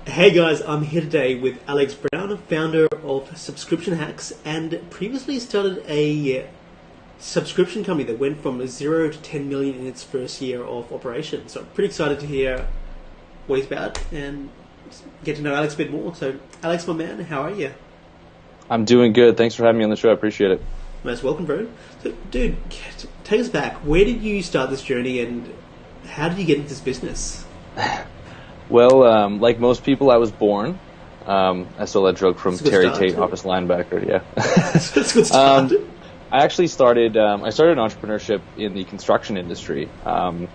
Hey guys, I'm here today with Alex Brown, founder of Subscription Hacks, and previously started a subscription company that went from 0 to 10 million in its first year of operation. So I'm pretty excited to hear what he's about and get to know Alex a bit more. So Alex, my man, how are you? I'm doing good. Thanks for having me on the show. I appreciate it. Most welcome, bro. So dude, take us back. Where did you start this journey and how did you get into this business? Well, like most people, I was born. I stole that joke from Terry start. Tate, Office Linebacker. Yeah. That's a good start. I actually started entrepreneurship in the construction industry. When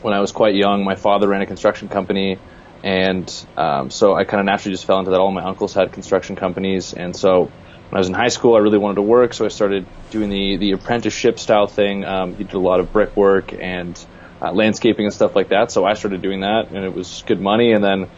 I was quite young, my father ran a construction company, and so I kind of naturally just fell into that. All my uncles had construction companies, and so when I was in high school, I really wanted to work, so I started doing the apprenticeship style thing. You did a lot of brickwork and landscaping and stuff like that, so I started doing that, and it was good money. And then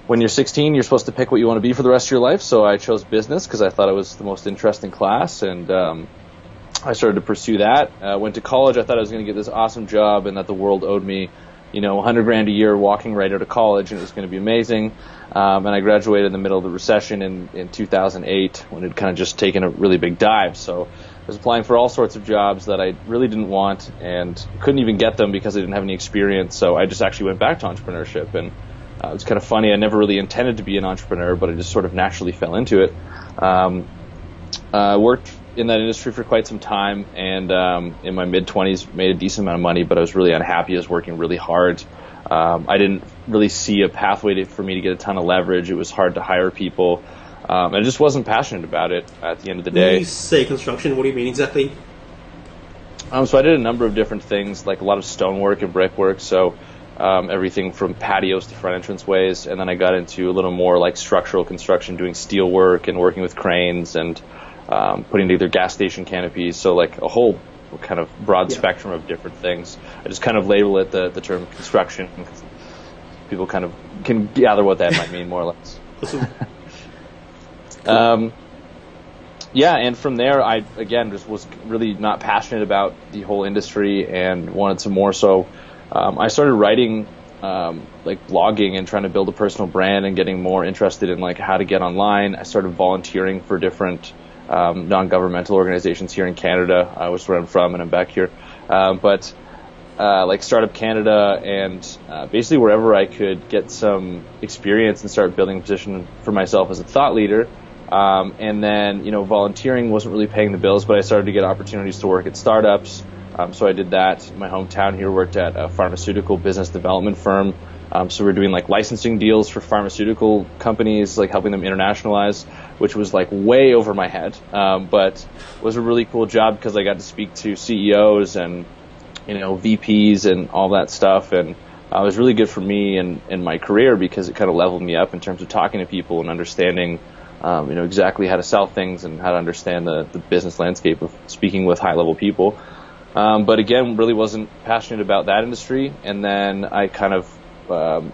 when you're 16, you're supposed to pick what you want to be for the rest of your life, so I chose business because I thought it was the most interesting class, and I started to pursue that. Went to college. I thought I was going to get this awesome job and that the world owed me, $100,000 a year walking right out of college, and it was going to be amazing. And I graduated in the middle of the recession in 2008 when it had kind of just taken a really big dive. So I was applying for all sorts of jobs that I really didn't want and couldn't even get them because I didn't have any experience. So I just actually went back to entrepreneurship, and it was kind of funny. I never really intended to be an entrepreneur, but I just sort of naturally fell into it. Worked in that industry for quite some time, and in my mid-20s made a decent amount of money, but I was really unhappy. I was working really hard. I didn't really see a pathway for me to get a ton of leverage. It was hard to hire people. I just wasn't passionate about it at the end of the day. When you say construction, what do you mean exactly? So I did a number of different things, like a lot of stonework and brickwork, so everything from patios to front entranceways, and then I got into a little more like structural construction, doing steel work and working with cranes and putting together gas station canopies, so like a whole kind of broad spectrum of different things. I just kind of label it the term construction because people kind of can gather what that might mean more or less. And from there, I, again, just was really not passionate about the whole industry and wanted some more. So I started writing, like blogging and trying to build a personal brand and getting more interested in like how to get online. I started volunteering for different non-governmental organizations here in Canada, which is where I'm from, and I'm back here. Like Startup Canada and basically wherever I could get some experience and start building a position for myself as a thought leader. And then, volunteering wasn't really paying the bills, but I started to get opportunities to work at startups. So I did that in my hometown here, worked at a pharmaceutical business development firm. So we're doing like licensing deals for pharmaceutical companies, like helping them internationalize, which was like way over my head. But was a really cool job because I got to speak to CEOs and, VPs and all that stuff. And it was really good for me and my career because it kind of leveled me up in terms of talking to people and understanding, exactly how to sell things and how to understand the business landscape of speaking with high-level people. But again, really wasn't passionate about that industry. And then I kind of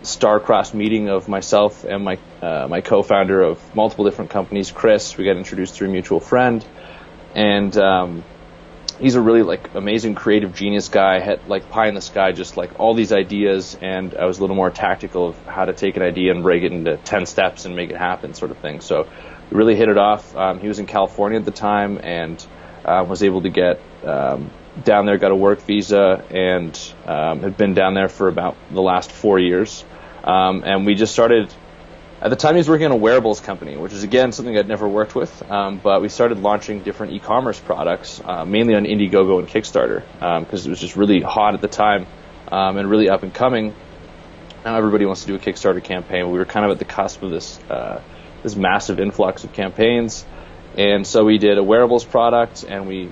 star-crossed meeting of myself and my co-founder of multiple different companies, Chris. We got introduced through a mutual friend, and he's a really like amazing creative genius guy. Had like pie in the sky, just like all these ideas, and I was a little more tactical of how to take an idea and break it into 10 steps and make it happen, sort of thing. So we really hit it off. He was in California at the time, and was able to get down there, got a work visa, and had been down there for about the last 4 years. And we just started, at the time he was working on a wearables company, which is again something I'd never worked with, but we started launching different e-commerce products, mainly on Indiegogo and Kickstarter, because it was just really hot at the time, and really up and coming. Now everybody wants to do a Kickstarter campaign. We were kind of at the cusp of this massive influx of campaigns, and so we did a wearables product, and we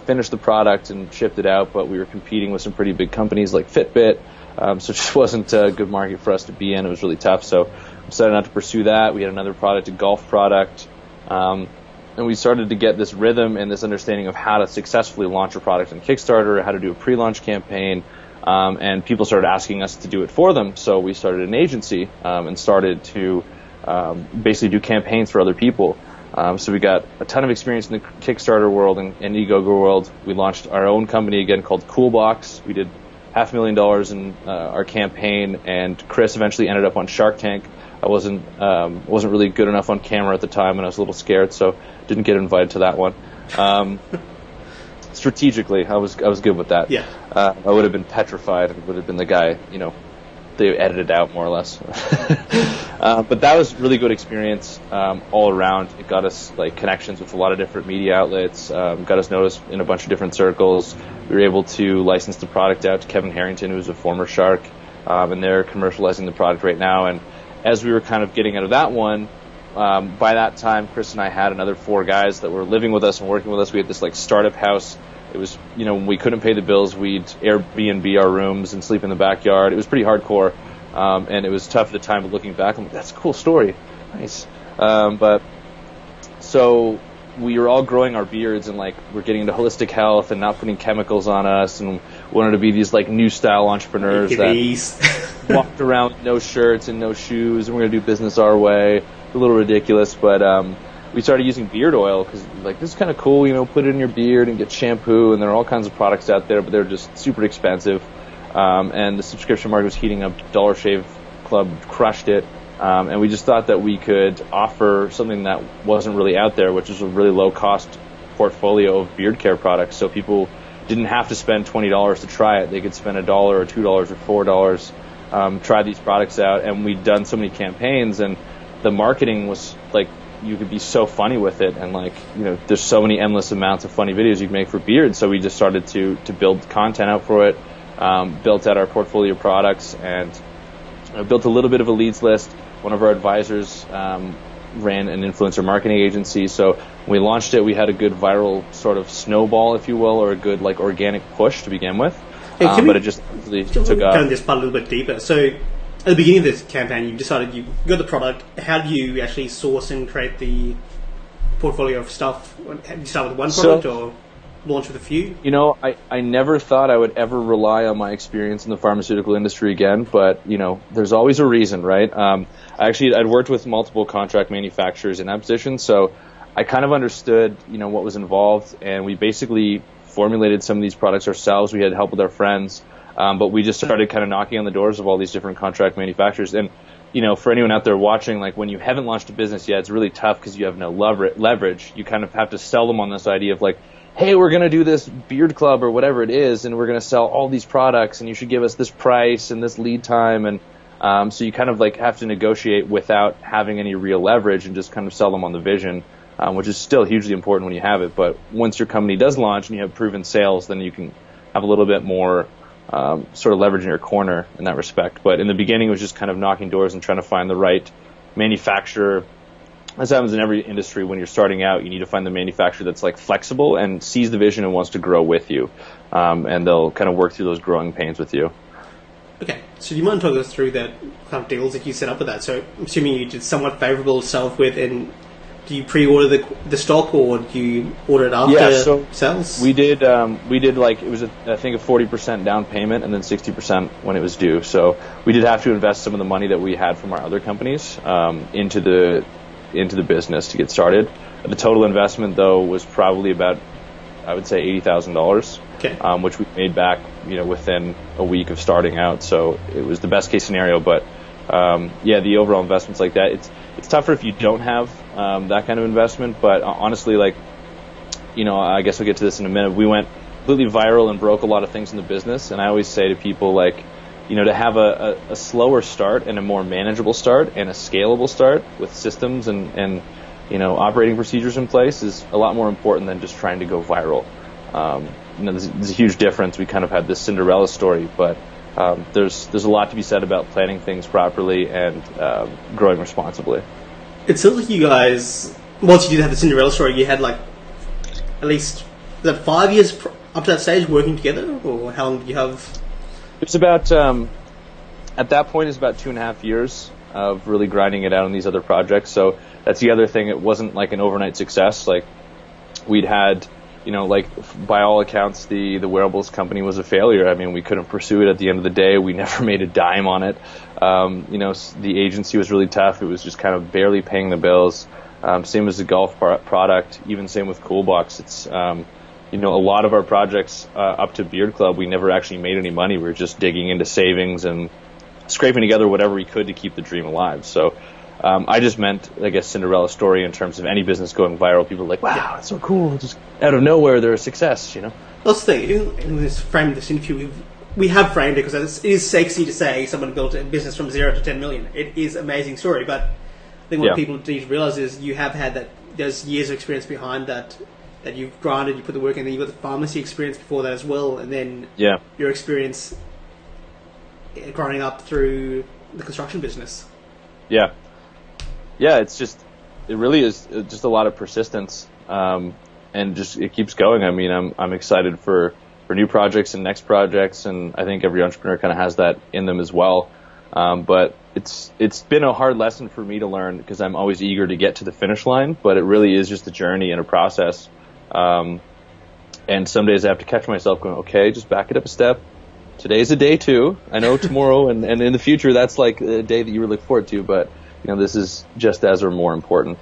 finished the product and shipped it out, but we were competing with some pretty big companies like Fitbit, so it just wasn't a good market for us to be in. It was really tough, so we decided not to pursue that. We had another product, a golf product, and we started to get this rhythm and this understanding of how to successfully launch a product on Kickstarter, how to do a pre-launch campaign, and people started asking us to do it for them, so we started an agency and started to basically do campaigns for other people. So we got a ton of experience in the Kickstarter world and Indiegogo world. We launched our own company again called Coolbox. We did $500,000 in our campaign, and Chris eventually ended up on Shark Tank. I wasn't really good enough on camera at the time, and I was a little scared, so didn't get invited to that one. Strategically, I was good with that. Yeah. I would have been petrified. I would have been the guy, they edited out more or less. But that was really good experience all around. It got us connections with a lot of different media outlets, got us noticed in a bunch of different circles. We were able to license the product out to Kevin Harrington, who's a former Shark, and they're commercializing the product right now. And as we were kind of getting out of that one, by that time, Chris and I had another 4 guys that were living with us and working with us. We had this startup house. It was, when we couldn't pay the bills, we'd Airbnb our rooms and sleep in the backyard. It was pretty hardcore, and it was tough at the time. But looking back, I'm like, that's a cool story. Nice. But so we were all growing our beards, and we're getting into holistic health and not putting chemicals on us, and wanted to be these new style entrepreneurs that walked around with no shirts and no shoes, and we're going to do business our way. A little ridiculous, but we started using beard oil because this is kind of cool, put it in your beard and get shampoo, and there are all kinds of products out there, but they're just super expensive. And the subscription market was heating up. Dollar Shave Club crushed it, and we just thought that we could offer something that wasn't really out there, which is a really low cost portfolio of beard care products. So people didn't have to spend $20 to try it; they could spend $1 or $2 or $4, try these products out. And we'd done so many campaigns, and the marketing was you could be so funny with it, and there's so many endless amounts of funny videos you can make for beards. So we just started to build content out for it, built out our portfolio of products, and built a little bit of a leads list. One of our advisors ran an influencer marketing agency, so when we launched it, we had a good viral sort of snowball, if you will, or a good organic push to begin with. But it just really took off. Going this part a little bit deeper. So at the beginning of this campaign, you decided you got the product. How do you actually source and create the portfolio of stuff? Did you start with one product or launch with a few? I never thought I would ever rely on my experience in the pharmaceutical industry again, but, there's always a reason, right? I'd worked with multiple contract manufacturers in that position, so I kind of understood, what was involved, and we basically formulated some of these products ourselves. We had help with our friends. But we just started kind of knocking on the doors of all these different contract manufacturers. And, for anyone out there watching, when you haven't launched a business yet, it's really tough because you have no leverage. You kind of have to sell them on this idea of hey, we're going to do this beard club or whatever it is, and we're going to sell all these products, and you should give us this price and this lead time. And so you kind of have to negotiate without having any real leverage and just kind of sell them on the vision, which is still hugely important when you have it. But once your company does launch and you have proven sales, then you can have a little bit more sort of leverage in your corner in that respect. But in the beginning, it was just kind of knocking doors and trying to find the right manufacturer. As happens in every industry, when you're starting out, you need to find the manufacturer that's flexible and sees the vision and wants to grow with you. And they'll kind of work through those growing pains with you. Okay, so do you mind talking us through that kind of deals that you set up with that? So I'm assuming you did somewhat favourable sell with, and do you pre-order the stock, or do you order it after sales? We did it was I think a 40% down payment and then 60% when it was due. So we did have to invest some of the money that we had from our other companies into the business to get started. The total investment though was probably about, I would say, $80,000. Okay. Which we made back within a week of starting out. So it was the best case scenario, but the overall investments like that, it's tougher if you don't have that kind of investment. But honestly, I guess we'll get to this in a minute. We went completely viral and broke a lot of things in the business. And I always say to people, to have a slower start and a more manageable start and a scalable start with systems and operating procedures in place is a lot more important than just trying to go viral. There's a huge difference. We kind of had this Cinderella story, but there's a lot to be said about planning things properly and growing responsibly. It sounds like you guys, once you did have the Cinderella story, you had at least 5 years up to that stage working together, or how long did you have? It was about at that point it's about 2.5 years of really grinding it out on these other projects. So that's the other thing. It wasn't an overnight success. We'd had, by all accounts, the wearables company was a failure. I mean, we couldn't pursue it at the end of the day. We never made a dime on it. The agency was really tough. It was just kind of barely paying the bills. Same as the golf product, even same with Coolbox. It's, a lot of our projects up to Beard Club, we never actually made any money. We were just digging into savings and scraping together whatever we could to keep the dream alive. So I just meant, I guess, Cinderella story in terms of any business going viral. People are like, wow, it's so cool. Just out of nowhere, they're a success, That's the thing. In this frame of this interview, we have framed it because it is sexy to say someone built a business from 0 to 10 million. It is an amazing story, but I think what people need to realize is you have had that. There's years of experience behind that you've grinded, you put the work in, then you've got the pharmacy experience before that as well, and then your experience growing up through the construction business. Yeah, it really is just a lot of persistence, and just it keeps going. I mean, I'm excited for new projects and next projects, and I think every entrepreneur kind of has that in them as well. But it's been a hard lesson for me to learn because I'm always eager to get to the finish line, but it really is just a journey and a process. And some days I have to catch myself going, okay, just back it up a step. Today's a day too. I know tomorrow and in the future that's like a day that you would look forward to, but this is just as or more important.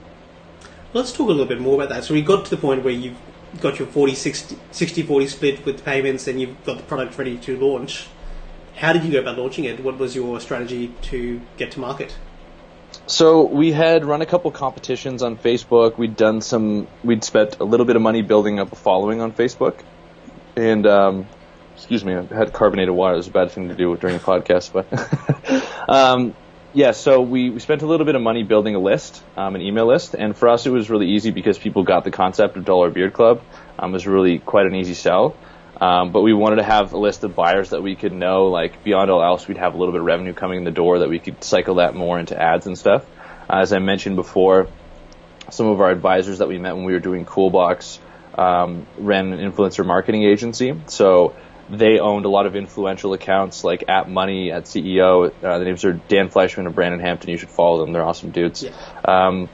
Let's talk a little bit more about that. So we got to the point where you've got your 60-40 split with payments and you've got the product ready to launch. How did you go about launching it? What was your strategy to get to market? So we had run a couple competitions on Facebook. We'd spent a little bit of money building up a following on Facebook. And, excuse me, I had carbonated water. It was a bad thing to do during a podcast. But so we spent a little bit of money building a list, an email list. And for us, it was really easy because people got the concept of Dollar Beard Club. It was really quite an easy sell. But we wanted to have a list of buyers that we could know, like beyond all else, we'd have a little bit of revenue coming in the door that we could cycle that more into ads and stuff. As I mentioned before, some of our advisors that we met when we were doing Coolbox ran an influencer marketing agency. So they owned a lot of influential accounts like @Money, @CEO. The names are Dan Fleischman and Brandon Hampton. You should follow them. They're awesome dudes. Yeah.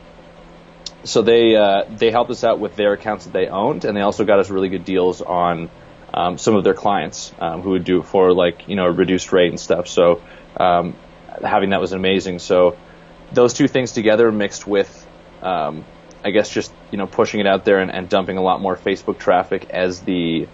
So they helped us out with their accounts that they owned, and they also got us really good deals on some of their clients who would do it for a reduced rate and stuff. So having that was amazing. So those two things together mixed with, I guess, just pushing it out there and dumping a lot more Facebook traffic as the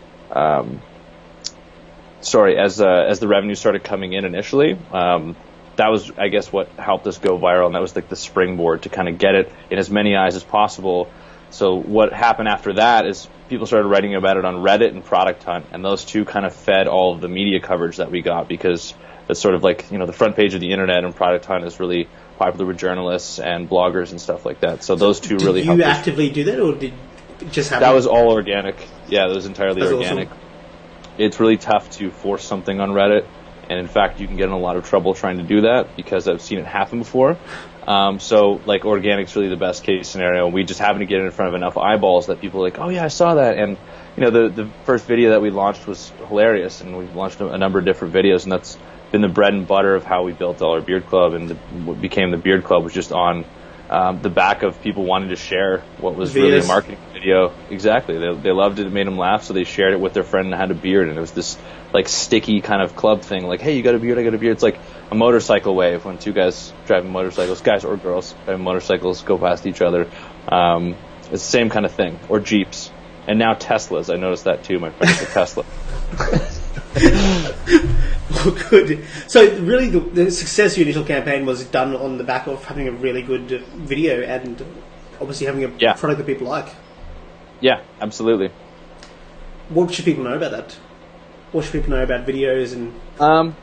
revenue started coming in initially. That was, I guess, what helped us go viral, and that was like the springboard to kind of get it in as many eyes as possible. So what happened after that is people started writing about it on Reddit and Product Hunt, and those two kind of fed all of the media coverage that we got because it's sort of like, the front page of the internet, and Product Hunt is really popular with journalists and bloggers and stuff like that. So those two really helped. Did you actively do that, or did it just happen? That was all organic. Yeah, that was entirely organic. Awesome. It's really tough to force something on Reddit, and in fact, you can get in a lot of trouble trying to do that because I've seen it happen before. So organic's really the best case scenario. We just happen to get it in front of enough eyeballs that people are like, oh yeah, I saw that. And the first video that we launched was hilarious, and we've launched a number of different videos, and that's been the bread and butter of how we built Dollar Beard Club, and what became the Beard Club was just on the back of people wanting to share what was really a marketing video. Exactly. They loved it. It made them laugh, so they shared it with their friend and had a beard, and it was this sticky kind of club thing, like, hey, you got a beard, I got a beard. It's like a motorcycle wave when two guys driving motorcycles, guys or girls driving motorcycles, go past each other. It's the same kind of thing. Or Jeeps. And now Teslas. I noticed that too. My friend's a Tesla. Oh, good. So really the success of your initial campaign was done on the back of having a really good video and obviously having a product that people like. Yeah, absolutely. What should people know about that? What should people know about videos and...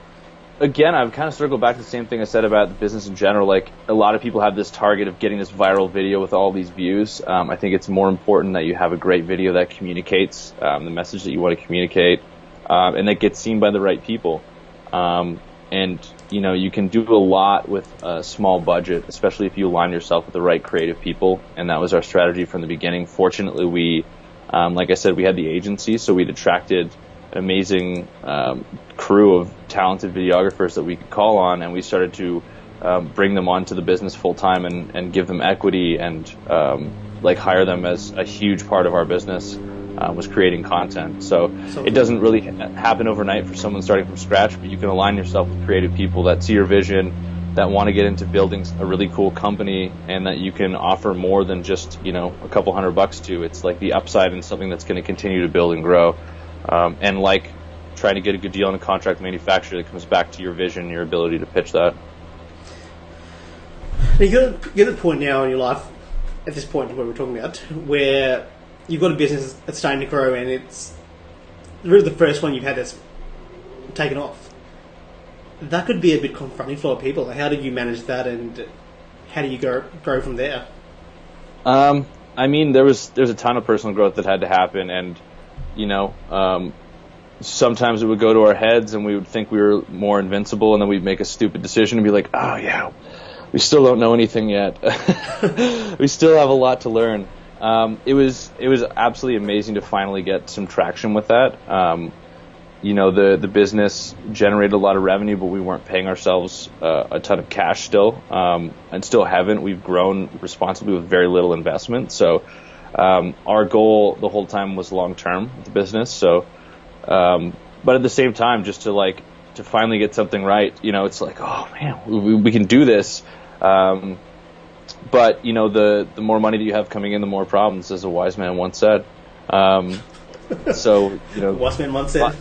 Again, I've kind of circled back to the same thing I said about the business in general. Like, a lot of people have this target of getting this viral video with all these views. I think it's more important that you have a great video that communicates the message that you want to communicate, and that gets seen by the right people. And, you can do a lot with a small budget, especially if you align yourself with the right creative people. And that was our strategy from the beginning. Fortunately, we, like I said, we had the agency, so we'd attracted an amazing crew of talented videographers that we could call on, and we started to bring them onto the business full time and give them equity and hire them as a huge part of our business was creating content. So it doesn't really happen overnight for someone starting from scratch, but you can align yourself with creative people that see your vision, that want to get into building a really cool company, and that you can offer more than just, a couple $100 to. It's like the upside in something that's going to continue to build and grow. And like trying to get a good deal on a contract manufacturer, that comes back to your vision, your ability to pitch that. Now you're at the point now in your life, at this point where we're talking about, where you've got a business that's starting to grow, and it's really the first one you've had that's taken off. That could be a bit confronting for a lot of people. How did you manage that, and how do you grow from there? I mean, there's a ton of personal growth that had to happen, and sometimes it would go to our heads, and we would think we were more invincible, and then we'd make a stupid decision and be like, oh yeah, we still don't know anything yet. We still have a lot to learn. It was absolutely amazing to finally get some traction with that. The business generated a lot of revenue, but we weren't paying ourselves a ton of cash still, and still haven't. We've grown responsibly with very little investment. So our goal the whole time was long term with the business. So, but at the same time, just to finally get something right, it's like, oh man, we can do this. But the more money that you have coming in, the more problems, as a wise man once said. So wise man once said.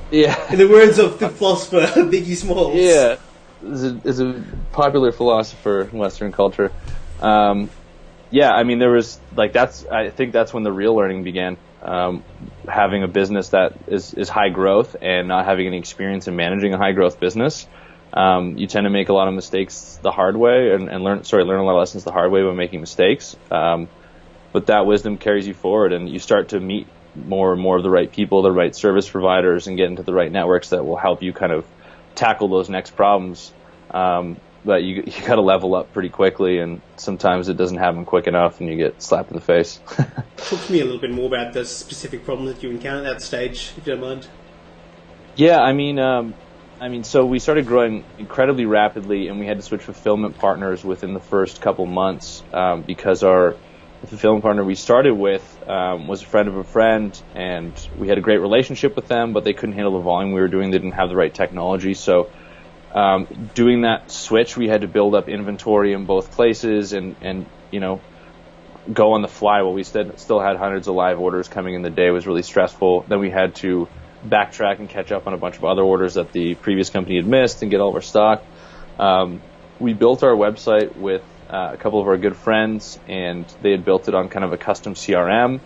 Yeah. In the words of the philosopher Biggie Smalls. Yeah, is a popular philosopher in Western culture. Yeah, I mean, there was I think that's when the real learning began. Having a business that is high growth and not having any experience in managing a high growth business, you tend to make a lot of mistakes the hard way, and learn a lot of lessons the hard way by making mistakes. But that wisdom carries you forward, and you start to meet more and more of the right people, the right service providers, and get into the right networks that will help you kind of tackle those next problems. But you got to level up pretty quickly, and sometimes it doesn't happen quick enough, and you get slapped in the face. Talk to me a little bit more about the specific problems that you encountered at that stage, if you don't mind. Yeah, I mean, so we started growing incredibly rapidly, and we had to switch fulfillment partners within the first couple months, because the fulfillment partner we started with was a friend of a friend, and we had a great relationship with them, but they couldn't handle the volume we were doing. They didn't have the right technology. So doing that switch, we had to build up inventory in both places and go on the fly while we still had hundreds of live orders coming in the day. It was really stressful. Then we had to backtrack and catch up on a bunch of other orders that the previous company had missed and get all of our stock. We built our website with a couple of our good friends, and they had built it on kind of a custom CRM,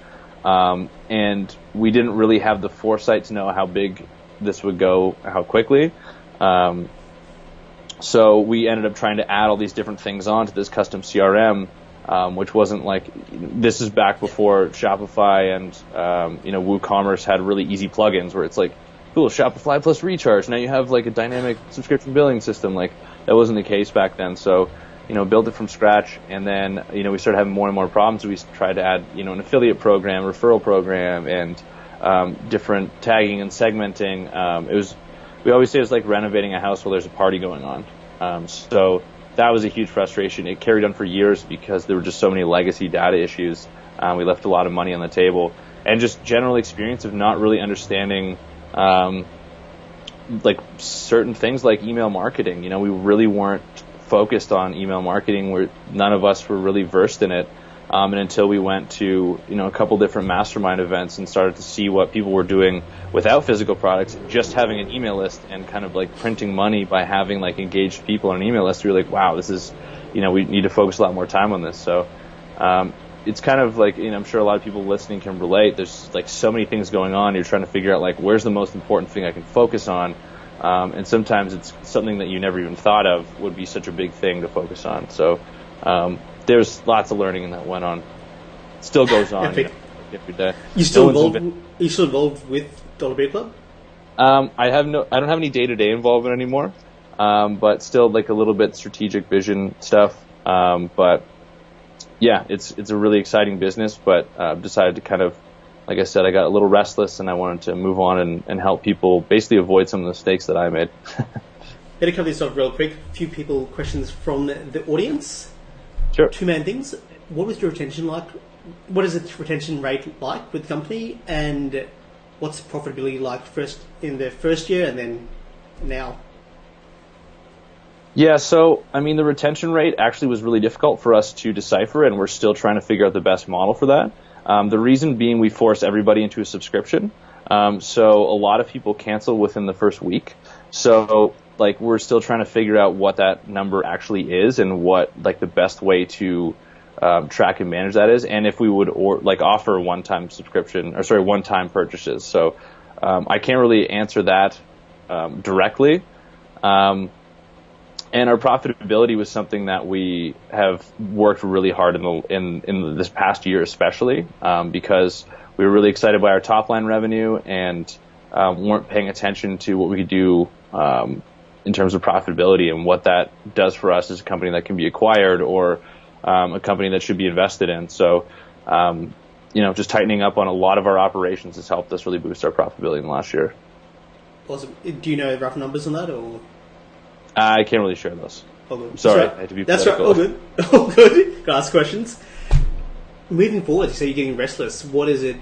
and we didn't really have the foresight to know how big this would go, how quickly. So we ended up trying to add all these different things onto this custom CRM, which wasn't this is back before Shopify and WooCommerce had really easy plugins where it's like, cool, Shopify plus recharge. Now you have a dynamic subscription billing system. That wasn't the case back then. So built it from scratch, and then we started having more and more problems. We tried to add an affiliate program, referral program, and different tagging and segmenting. We always say it's like renovating a house while there's a party going on. So that was a huge frustration. It carried on for years because there were just so many legacy data issues. We left a lot of money on the table, and just general experience of not really understanding certain things like email marketing. We really weren't focused on email marketing, where none of us were really versed in it. And until we went to a couple different mastermind events and started to see what people were doing without physical products, just having an email list and kind of printing money by having engaged people on an email list, we were like, wow, this is, we need to focus a lot more time on this. So it's kind of I'm sure a lot of people listening can relate. There's so many things going on. You're trying to figure out where's the most important thing I can focus on. And sometimes it's something that you never even thought of would be such a big thing to focus on. So there's lots of learning that went on. Still goes on every day. You still involved with Dollar Beer Club? I don't have any day-to-day involvement anymore, but still a little bit strategic vision stuff. But yeah, it's a really exciting business, but I've decided to kind of, like I said, I got a little restless, and I wanted to move on and help people basically avoid some of the mistakes that I made. Better cover this off real quick. A few questions from the audience. Sure. Two main things. What was your retention like? What is its retention rate like with the company, and what's profitability like in the first year and then now? Yeah, so I mean, the retention rate actually was really difficult for us to decipher, and we're still trying to figure out the best model for that. The reason being, we force everybody into a subscription, so a lot of people cancel within the first week. So like, we're still trying to figure out what that number actually is and what like the best way to track and manage that is, and if we would offer one-time subscription or sorry, one-time purchases. So I can't really answer that directly. And our profitability was something that we have worked really hard in this past year, especially because we were really excited by our top line revenue and weren't paying attention to what we could do in terms of profitability and what that does for us as a company that can be acquired or a company that should be invested in. So, just tightening up on a lot of our operations has helped us really boost our profitability in the last year. Awesome. Do you know rough numbers on that, or? I can't really share those. Oh, good. Sorry, Right. I had to be That's right. political. Oh, good. Oh, good. Can I ask questions? Moving forward, you say you're getting restless. What is it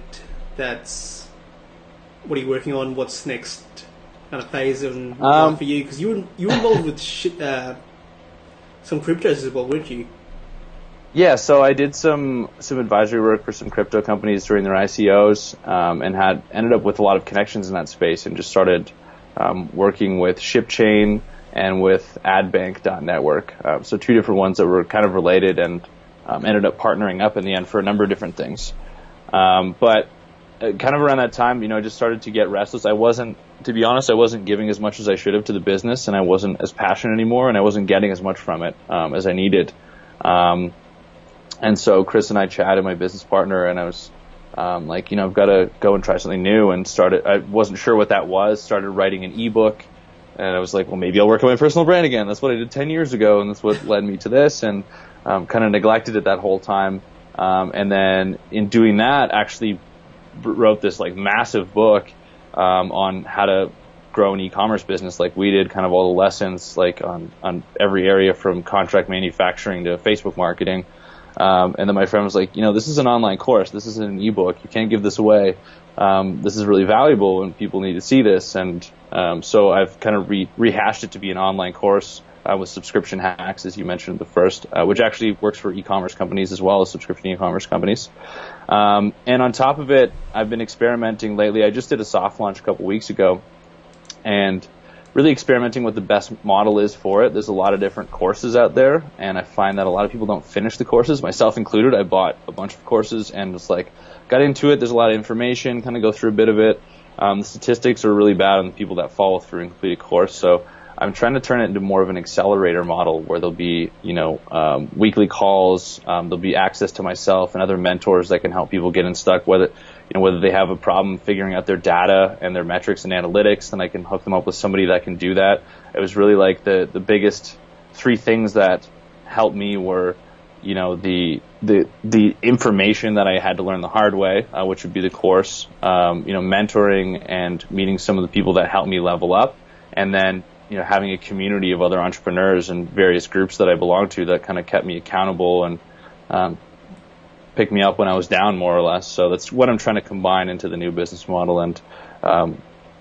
what are you working on? What's next kind of phase and for you? Because you were involved with some cryptos as well, weren't you? Yeah, so I did some advisory work for some crypto companies during their ICOs, and ended up with a lot of connections in that space, and just started working with ShipChain and with AdBank.network. So two different ones that were kind of related, and ended up partnering up in the end for a number of different things. But kind of around that time, I just started to get restless. To be honest, I wasn't giving as much as I should have to the business, and I wasn't as passionate anymore, and I wasn't getting as much from it as I needed. And so Chris and I chatted, my business partner, and I was I've got to go and try something new, and I wasn't sure what that was, started writing an ebook, and I was like, well, maybe I'll work on my personal brand again. That's what I did 10 years ago, and that's what led me to this, and kind of neglected it that whole time. And then in doing that, actually wrote this like massive book on how to grow an e-commerce business like we did, kind of all the lessons like on every area from contract manufacturing to Facebook marketing. And then my friend was like, this is an online course. This isn't an ebook. You can't give this away. This is really valuable and people need to see this. And so I've kind of rehashed it to be an online course with subscription hacks, as you mentioned the first, which actually works for e-commerce companies as well as subscription e-commerce companies. And on top of it, I've been experimenting lately. I just did a soft launch a couple weeks ago, and really experimenting what the best model is for it. There's a lot of different courses out there, and I find that a lot of people don't finish the courses, myself included. I bought a bunch of courses and just got into it. There's a lot of information, kind of go through a bit of it. The statistics are really bad on the people that follow through and complete a course. So I'm trying to turn it into more of an accelerator model where there'll be, weekly calls. There'll be access to myself and other mentors that can help people get unstuck, whether they have a problem figuring out their data and their metrics and analytics, then I can hook them up with somebody that can do that. It was really like the biggest three things that helped me were, the information that I had to learn the hard way, which would be the course, mentoring and meeting some of the people that helped me level up, and then having a community of other entrepreneurs and various groups that I belong to that kind of kept me accountable and picked me up when I was down, more or less. So that's what I'm trying to combine into the new business model, and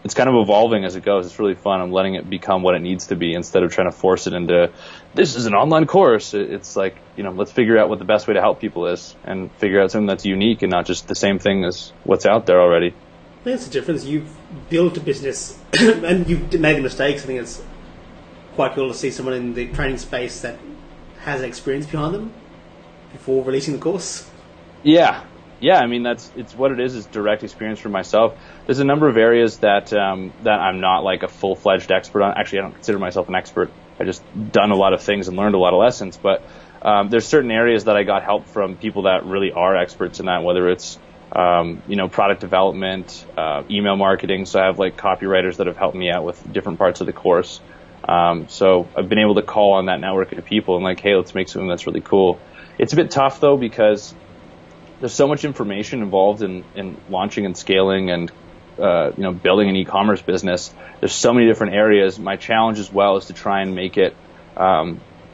it's kind of evolving as it goes. It's really fun. I'm letting it become what it needs to be instead of trying to force it into, this is an online course. It's like, let's figure out what the best way to help people is and figure out something that's unique and not just the same thing as what's out there already. I think that's the difference. You've built a business and you've made mistakes. I think it's quite cool to see someone in the training space that has experience behind them before releasing the course. Yeah. I mean, it's what it is direct experience for myself. There's a number of areas that I'm not like a full-fledged expert on. Actually, I don't consider myself an expert. I just done a lot of things and learned a lot of lessons. But there's certain areas that I got help from people that really are experts in that, whether it's product development, email marketing. So I have like copywriters that have helped me out with different parts of the course. So I've been able to call on that network of people and like, hey, let's make something that's really cool. It's a bit tough though, because there's so much information involved in launching and scaling and building an e-commerce business. There's so many different areas. My challenge as well is to try and make it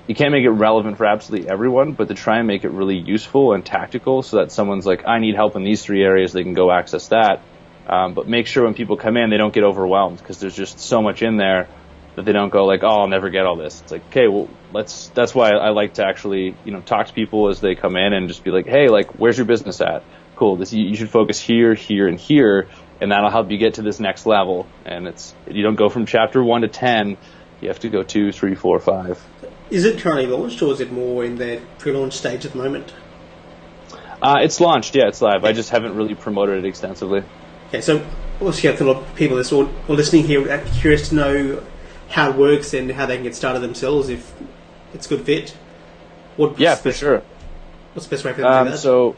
you can't make it relevant for absolutely everyone, but to try and make it really useful and tactical so that someone's like, I need help in these three areas, they can go access that. But make sure when people come in, they don't get overwhelmed, because there's just so much in there. that they don't go like, oh, I'll never get all this. It's like, okay, well, that's why I like to actually, talk to people as they come in and just be like, hey, like, where's your business at? Cool. You should focus here, here, and here, and that'll help you get to this next level. And you don't go from chapter 1 to 10. You have to go 2, 3, 4, 5. Is it currently launched, or is it more in the pre-launch stage at the moment? It's launched, yeah, it's live. I just haven't really promoted it extensively. Okay, so obviously a lot of people that are listening here are curious to know how it works and how they can get started themselves if it's a good fit. Yeah, for sure. What's the best way for them to do that? So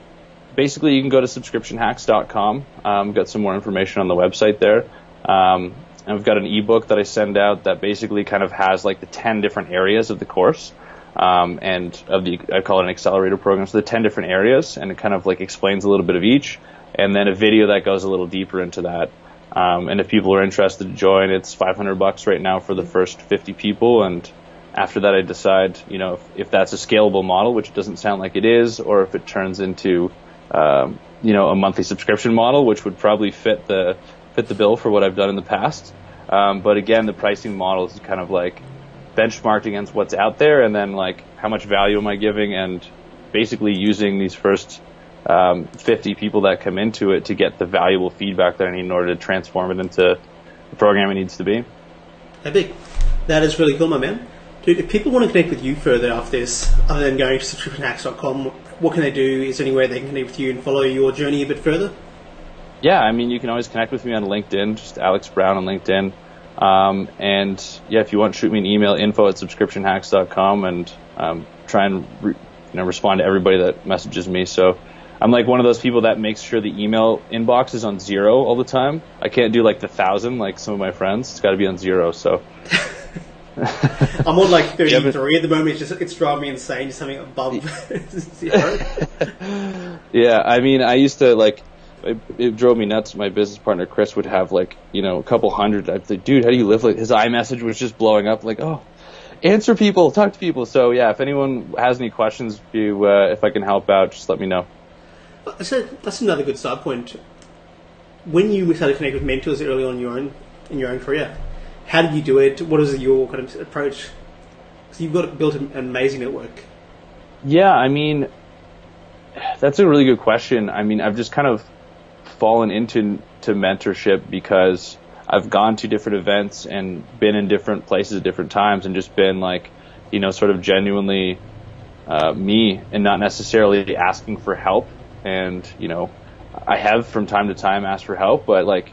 basically you can go to subscriptionhacks.com. We've got some more information on the website there. And we've got an ebook that I send out that basically kind of has like the 10 different areas of the course. And I call it an accelerator program. So the 10 different areas, and it kind of like explains a little bit of each, and then a video that goes a little deeper into that. And if people are interested to join, it's $500 right now for the first 50 people. And after that, I decide, if that's a scalable model, which doesn't sound like it is, or if it turns into, a monthly subscription model, which would probably fit the bill for what I've done in the past. But again, the pricing model is kind of like benchmarked against what's out there, and then like how much value am I giving, and basically using these first 50 people that come into it to get the valuable feedback that I need in order to transform it into the program it needs to be. Epic. That is really cool, my man. Dude, if people want to connect with you further after this, other than going to subscriptionhacks.com, what can they do? Is there anywhere they can connect with you and follow your journey a bit further? Yeah, I mean, you can always connect with me on LinkedIn, just Alex Brown on LinkedIn. And yeah, if you want, shoot me an email, info@subscriptionhacks.com, and try and respond to everybody that messages me. So I'm like one of those people that makes sure the email inbox is on 0 all the time. I can't do like the 1,000 like some of my friends. It's got to be on 0. So I'm on like 33 at the moment. It's driving me insane. Just something above 0. Yeah, I mean, I used to like. It drove me nuts. My business partner Chris would have like a couple hundred. I'd say, dude, how do you live? Like his iMessage was just blowing up. Like, oh, answer people, talk to people. So yeah, if anyone has any questions, if I can help out, just let me know. So that's another good side point. When you started to connect with mentors early on in your own career, how did you do it? What is your kind of approach? Because you've built an amazing network. Yeah, I mean, that's a really good question. I mean, I've just kind of fallen into mentorship because I've gone to different events and been in different places at different times and just been like, sort of genuinely me and not necessarily asking for help. And, I have from time to time asked for help, but like,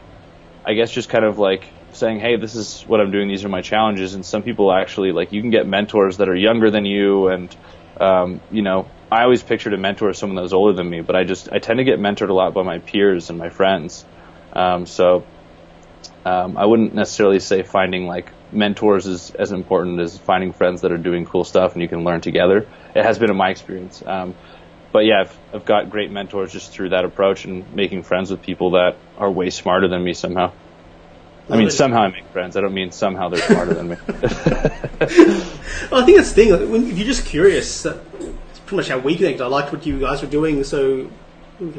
I guess just kind of like saying, hey, this is what I'm doing. These are my challenges. And some people actually like, you can get mentors that are younger than you. And, I always pictured a mentor as someone that was older than me, but I tend to get mentored a lot by my peers and my friends. So I wouldn't necessarily say finding like mentors is as important as finding friends that are doing cool stuff and you can learn together. It has been in my experience. But yeah, I've got great mentors just through that approach and making friends with people that are way smarter than me somehow. I mean, somehow I make friends. I don't mean somehow they're smarter than me. Well, I think that's the thing. If you're just curious, that's pretty much how we connect. I liked what you guys were doing, so we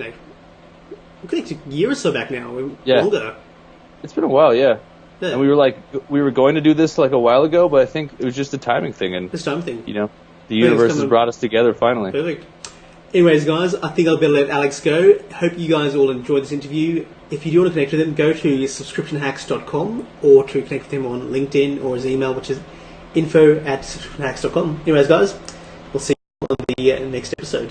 connected a year or so back now. Longer. It's been a while, yeah. And we were going to do this like a while ago, but I think it was just a timing thing. And this time thing. The universe has brought us together finally. Perfect. Anyways, guys, I think I'll better let Alex go. Hope you guys all enjoyed this interview. If you do want to connect with him, go to subscriptionhacks.com or to connect with him on LinkedIn or his email, which is info@subscriptionhacks.com. Anyways, guys, we'll see you on the next episode.